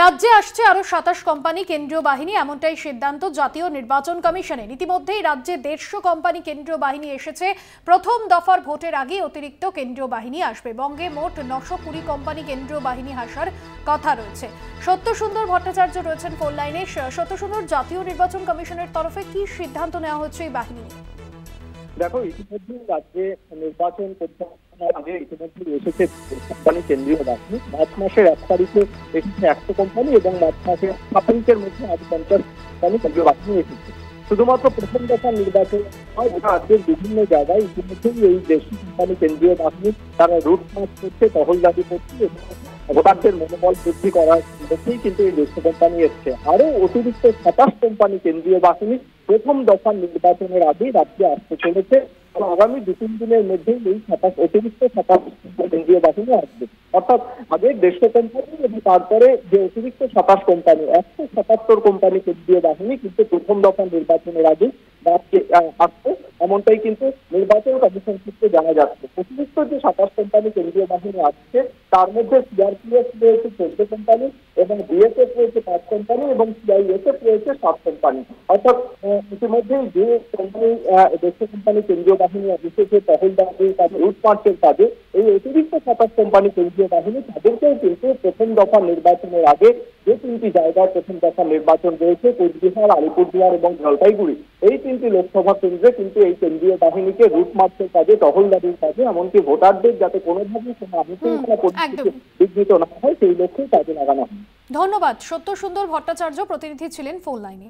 রাজ্যে আসছে আরো ২৭ কোম্পানি কেন্দ্রীয় বাহিনী, এমনটাই সিদ্ধান্ত জাতীয় নির্বাচন কমিশনের। ইতিমধ্যেই রাজ্যে ১৫০ কোম্পানি কেন্দ্রীয় বাহিনী এসেছে। প্রথম দফার ভোটের আগে অতিরিক্ত কেন্দ্রীয় বাহিনী আসবে। বঙ্গে মোট ৯২০ কোম্পানি কেন্দ্রীয় বাহিনী আসার কথা রয়েছে। সত্যসুন্দর ভট্টাচার্য রয়েছেন ফোন লাইনে। সত্যসুন্দর, জাতীয় নির্বাচন কমিশনের তরফে কি সিদ্ধান্ত নেওয়া হচ্ছে এই বাহিনী নিয়ে? দেখো, ইতিমধ্যে রাজ্যে নির্বাচন আগে ইতিমধ্যে এসেছে কোম্পানি কেন্দ্রীয় বাহিনী। মার্চ মাসের ১ তারিখে এসেছে ১০০ কোম্পানি এবং মার্চ মাসের ৭ তারিখের মধ্যে আজ ৫০ কোম্পানি কেন্দ্রীয় বাহিনী এসেছে। শুধুমাত্র প্রথম দফা নির্বাচন রাজ্যের বিভিন্ন জায়গায় ইতিমধ্যেই এই দেশি কোম্পানি কেন্দ্রীয় বাহিনী তারা রুট মার্চ করছে, টহলদারি করছে এবং ভোটারদের মনোবল বৃদ্ধি করার লক্ষ্যেই কিন্তু এই দেশীয় কোম্পানি এসছে। আরো অতিরিক্ত ২৭ কোম্পানি কেন্দ্রীয় বাহিনী প্রথম দফা নির্বাচনের আগেই রাজ্যে আসতে চলেছে। আগামী ২-৩ দিনের মধ্যেই এই অতিরিক্ত ২৭ কেন্দ্রীয় বাহিনী আসবে। অর্থাৎ আগে ১৫০ কোম্পানি এবং তারপরে যে অতিরিক্ত ২৭ কোম্পানি, ১৭৭ কোম্পানি কেন্দ্রীয় বাহিনী কিন্তু প্রথম দফা নির্বাচনের আগে রাজ্যে আসছে, এমনটাই কিন্তু নির্বাচন কমিশন সূত্রে জানা যাচ্ছে। অতিরিক্ত যে ২৭ কোম্পানি কেন্দ্রীয় বাহিনী আসছে তার মধ্যে সিআরপিএফ রয়েছে ১৪ কোম্পানি এবং বিএসএফ রয়েছে ৫ কোম্পানি এবং সিআইএসএফ রয়েছে ৭ কোম্পানি। অর্থাৎ ইতিমধ্যেই যে কোম্পানি দেশীয় কোম্পানি কেন্দ্রীয় বাহিনী এসেছে টহলদারির কাজে, রুট মার্চের কাজে, এই অতিরিক্ত ২৭ কোম্পানি কেন্দ্রীয় বাহিনী তাদেরকেও কিন্তু প্রথম দফা নির্বাচনের আগে যে ৩টি জায়গায় প্রথম দফা নির্বাচন রয়েছে, কোচবিহার, আলিপুরদুয়ার এবং জলপাইগুড়ি, এই ৩টি লোকসভা কেন্দ্রে কিন্তু এই কেন্দ্রীয় বাহিনীকে রুট মার্চের কাজে, টহলদারির কাজে, এমনকি ভোটারদের যাতে কোনোভাবেই কোনো আশঙ্কা পরিস্থিতি বিঘ্নিত না হয় সেই লক্ষ্যেই কাজে লাগানো হয়। ধন্যবাদ। সত্যসুন্দর ভট্টাচার্য প্রতিনিধি ছিলেন ফোন লাইনে।